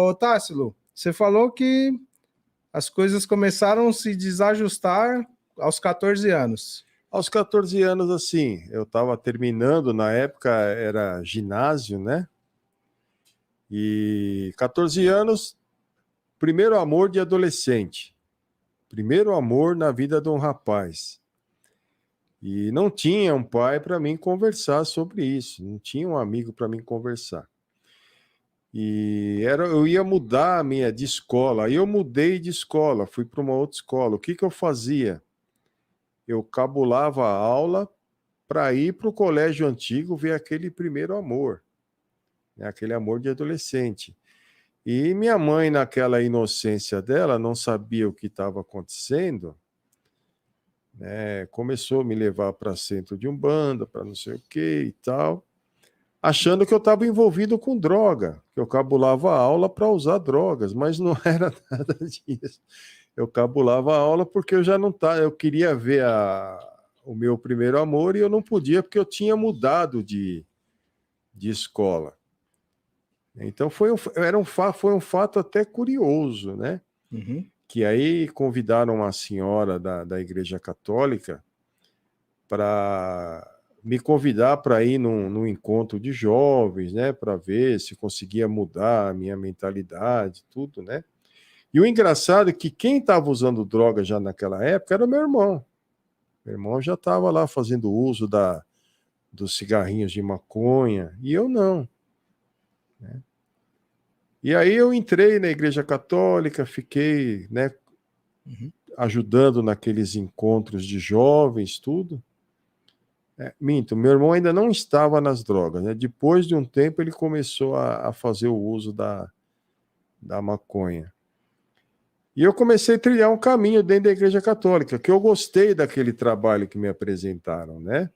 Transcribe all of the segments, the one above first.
Ô, Tássilo, você falou que as coisas começaram a se desajustar aos 14 anos. Aos 14 anos, assim, eu estava terminando, na época era ginásio, né? E 14 anos, primeiro amor de adolescente. Primeiro amor na vida de um rapaz. E não tinha um pai para mim conversar sobre isso, não tinha um amigo para mim conversar. Eu ia mudar a minha de escola, aí eu mudei de escola, fui para uma outra escola. O que que eu fazia? Eu cabulava a aula para ir para o colégio antigo ver aquele primeiro amor, né? Aquele amor de adolescente. E minha mãe, naquela inocência dela, não sabia o que estava acontecendo, né? Começou a me levar para centro de Umbanda, para não sei o que e tal, achando que eu estava envolvido com droga, que eu cabulava a aula para usar drogas, mas não era nada disso. Eu cabulava a aula porque eu já não tá, eu queria ver o meu primeiro amor e eu não podia porque eu tinha mudado de escola. Então foi um fato até curioso, né? Uhum. Que aí convidaram uma senhora da Igreja Católica para me convidar para ir num encontro de jovens, né? Para ver se conseguia mudar a minha mentalidade, tudo, né? E o engraçado é que quem estava usando droga já naquela época era o meu irmão. Meu irmão já estava lá fazendo uso dos cigarrinhos de maconha, e eu não, né? E aí eu entrei na Igreja Católica, fiquei, né, ajudando naqueles encontros de jovens, tudo. Minto, meu irmão ainda não estava nas drogas, né? Depois de um tempo ele começou a fazer o uso da maconha. E eu comecei a trilhar um caminho dentro da Igreja Católica, que eu gostei daquele trabalho que me apresentaram, né?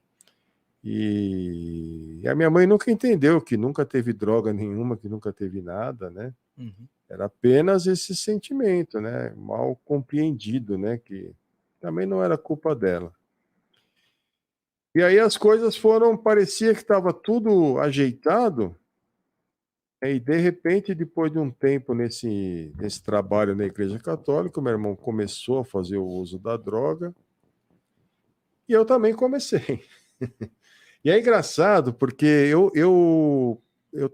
E a minha mãe nunca entendeu que nunca teve droga nenhuma, que nunca teve nada, né? Uhum. Era apenas esse sentimento, né? Mal compreendido, né? Que também não era culpa dela. E aí as coisas parecia que estava tudo ajeitado, e de repente, depois de um tempo nesse trabalho na Igreja Católica, meu irmão começou a fazer o uso da droga, e eu também comecei. E é engraçado, porque eu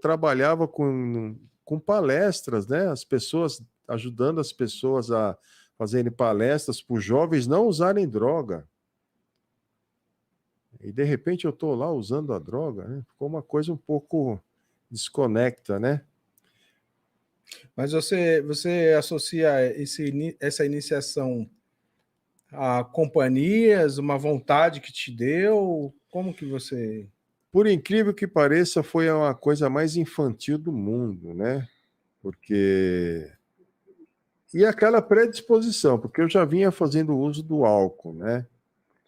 trabalhava com palestras, né? As pessoas, ajudando as pessoas a fazerem palestras para os jovens não usarem droga. E de repente eu estou lá usando a droga, né? Ficou uma coisa um pouco desconecta, né? Mas você associa essa iniciação a companhias, uma vontade que te deu? Como que você... Por incrível que pareça, foi uma coisa mais infantil do mundo, né? Porque... E aquela predisposição, porque eu já vinha fazendo uso do álcool, né?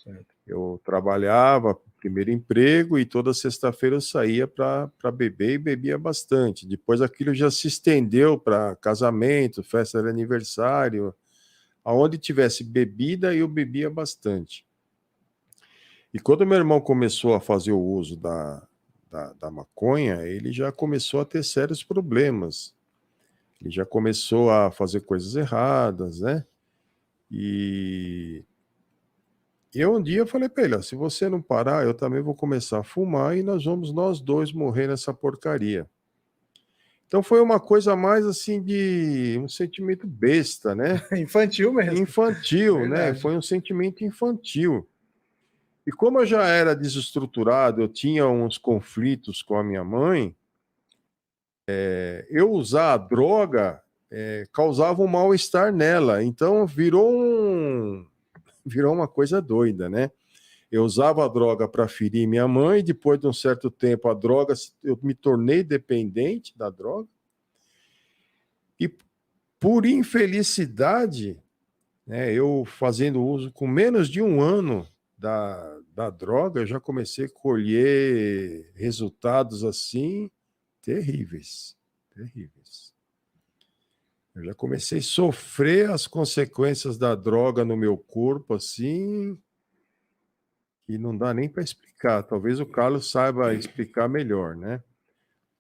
Certo. Eu trabalhava, primeiro emprego, e toda sexta-feira eu saía para beber e bebia bastante. Depois aquilo já se estendeu para casamento, festa de aniversário, aonde tivesse bebida eu bebia bastante. E quando meu irmão começou a fazer o uso da maconha, ele já começou a ter sérios problemas. Ele já começou a fazer coisas erradas, né? E eu um dia falei para ele, ó, se você não parar, eu também vou começar a fumar e nós dois morrer nessa porcaria. Então foi uma coisa mais assim de um sentimento besta, né? Infantil mesmo. Infantil, né? Verdade. Foi um sentimento infantil. E como eu já era desestruturado, eu tinha uns conflitos com a minha mãe, eu usar a droga causava um mal-estar nela. Então virou uma coisa doida, né? Eu usava a droga para ferir minha mãe, depois de um certo tempo a droga, eu me tornei dependente da droga. E por infelicidade, né, eu fazendo uso com menos de um ano da droga, eu já comecei a colher resultados assim terríveis, terríveis. Eu já comecei a sofrer as consequências da droga no meu corpo assim, que não dá nem para explicar. Talvez o Carlos saiba explicar melhor, né?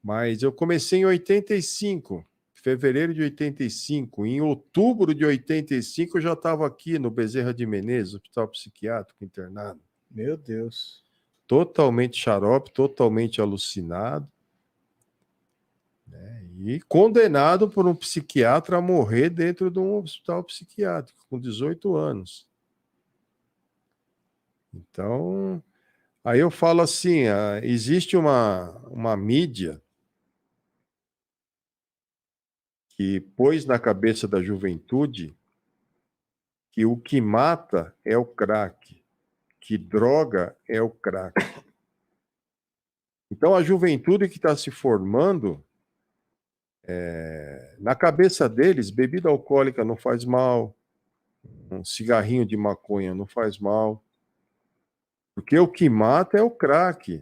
Mas eu comecei em 85, fevereiro de 85. Em outubro de 85, eu já estava aqui no Bezerra de Menezes, hospital psiquiátrico internado. Meu Deus. Totalmente xarope, totalmente alucinado. Né? E condenado por um psiquiatra a morrer dentro de um hospital psiquiátrico, com 18 anos. Então, aí eu falo assim, existe uma mídia que pôs na cabeça da juventude que o que mata é o crack, que droga é o crack. Então, a juventude que está se formando, na cabeça deles, bebida alcoólica não faz mal, um cigarrinho de maconha não faz mal, porque o que mata é o crack.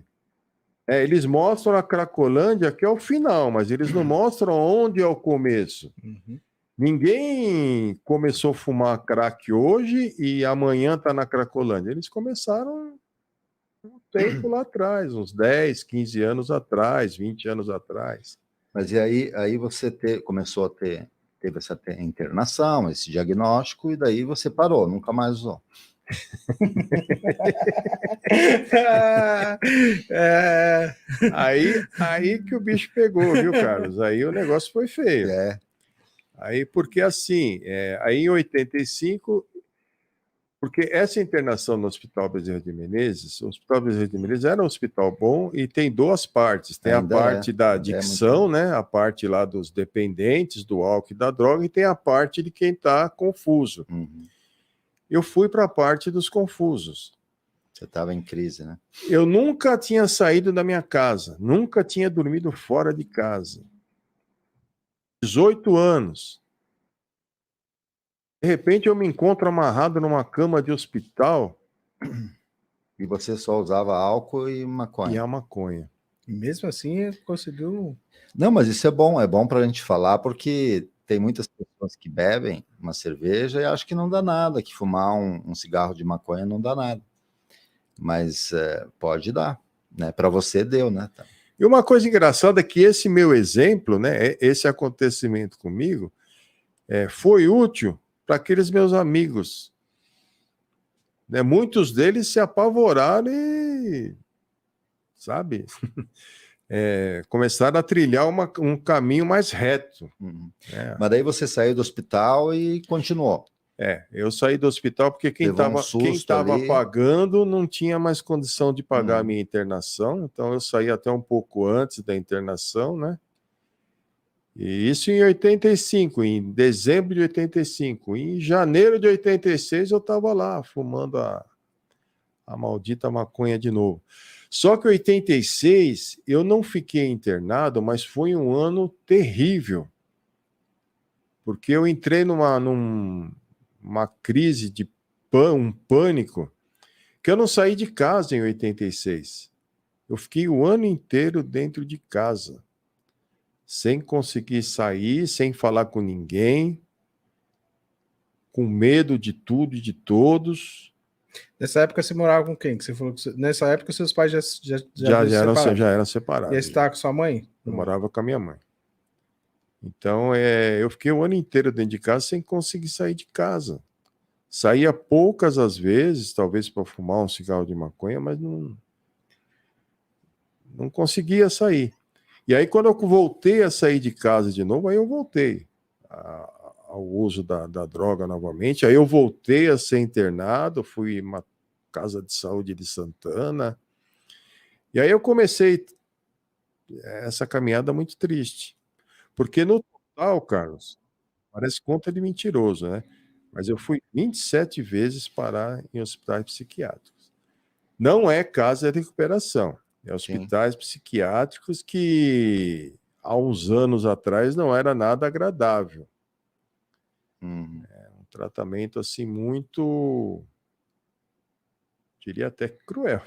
Eles mostram a Cracolândia que é o final, mas eles não mostram onde é o começo. Uhum. Ninguém começou a fumar crack hoje e amanhã está na Cracolândia. Eles começaram um tempo lá atrás, uns 10, 15 anos atrás, 20 anos atrás. Mas e aí você começou a teve essa internação, esse diagnóstico, e daí você parou, nunca mais usou. Aí que o bicho pegou, viu, Carlos? Aí o negócio foi feio. Aí, porque assim, aí em 85, porque essa internação no Hospital Bezerra de Menezes, o Hospital Bezerra de Menezes era um hospital bom e tem duas partes. Tem a parte da adicção, né? A parte lá dos dependentes do álcool e da droga, e tem a parte de quem está confuso. Uhum. Eu fui para a parte dos confusos. Você estava em crise, né? Eu nunca tinha saído da minha casa, nunca tinha dormido fora de casa. 18 anos. De repente eu me encontro amarrado numa cama de hospital. E você só usava álcool e maconha. E a maconha. E mesmo assim conseguiu... Não, mas isso é bom para a gente falar, porque tem muitas pessoas que bebem uma cerveja e acham que não dá nada, que fumar um cigarro de maconha não dá nada. Mas pode dar, né? Para você deu, né? E uma coisa engraçada é que esse meu exemplo, né, esse acontecimento comigo, foi útil para aqueles meus amigos. Né? Muitos deles se apavoraram e, sabe, começaram a trilhar um caminho mais reto. Uhum. Mas daí você saiu do hospital e continuou. Eu saí do hospital porque quem estava pagando não tinha mais condição de pagar a minha internação, então eu saí até um pouco antes da internação, né? E isso em 85, em dezembro de 85. Em janeiro de 86 eu estava lá, fumando a maldita maconha de novo. Só que em 86 eu não fiquei internado, mas foi um ano terrível. Porque eu entrei numa crise de um pânico, que eu não saí de casa em 86. Eu fiquei o ano inteiro dentro de casa, sem conseguir sair, sem falar com ninguém, com medo de tudo e de todos. Nessa época você morava com quem? Que você falou que nessa época seus pais já eram separados. E você estava com sua mãe? Eu morava com a minha mãe. Então, eu fiquei o ano inteiro dentro de casa sem conseguir sair de casa. Saía poucas às vezes, talvez para fumar um cigarro de maconha, mas não conseguia sair. E aí, quando eu voltei a sair de casa de novo, aí eu voltei ao uso da droga novamente. Aí eu voltei a ser internado, fui em uma casa de saúde de Santana. E aí eu comecei essa caminhada muito triste. Porque no total, Carlos, parece conta de mentiroso, né? Mas eu fui 27 vezes parar em hospitais psiquiátricos. Não é casa de recuperação. É hospitais psiquiátricos que, há uns anos atrás, não era nada agradável. É um tratamento, assim, muito... diria até cruel.